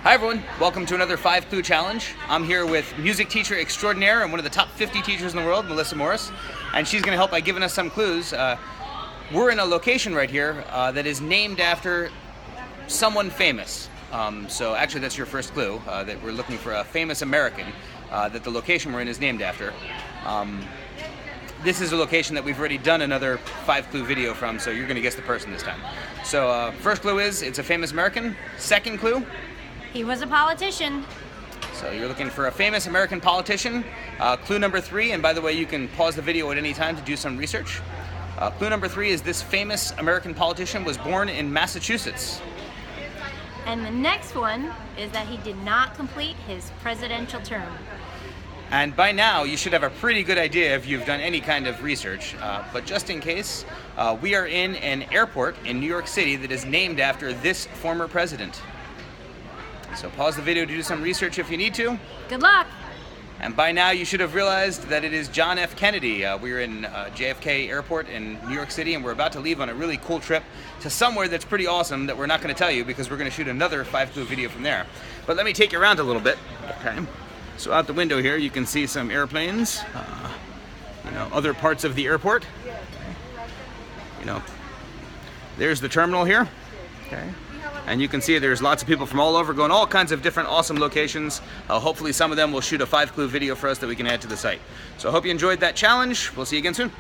Hi everyone, welcome to another 5 Clue Challenge. I'm here with music teacher extraordinaire and one of the top 50 teachers in the world, Melissa Morris, and she's going to help by giving us some clues. We're in a location right here that is named after someone famous. So actually that's your first clue, that we're looking for a famous American that the location we're in is named after. This is a location that we've already done another 5 Clue video from, so you're going to guess the person this time. So first clue is, it's a famous American. Second clue? He was a politician. So you're looking for a famous American politician. Clue number 3, and by the way, you can pause the video at any time to do some research. Clue number 3 is this famous American politician was born in Massachusetts. And the next one is that he did not complete his presidential term. And by now, you should have a pretty good idea if you've done any kind of research. But just in case, we are in an airport in New York City that is named after this former president. So pause the video to do some research if you need to. Good luck! And by now you should have realized that it is John F. Kennedy. We're in JFK Airport in New York City, and we're about to leave on a really cool trip to somewhere that's pretty awesome that we're not going to tell you because we're going to shoot another 5 Clue video from there. But let me take you around a little bit. Okay. So out the window here you can see some airplanes, other parts of the airport. There's the terminal here. Okay. And you can see there's lots of people from all over going all kinds of different awesome locations. Hopefully some of them will shoot a 5 Clue video for us that we can add to the site. So I hope you enjoyed that challenge. We'll see you again soon.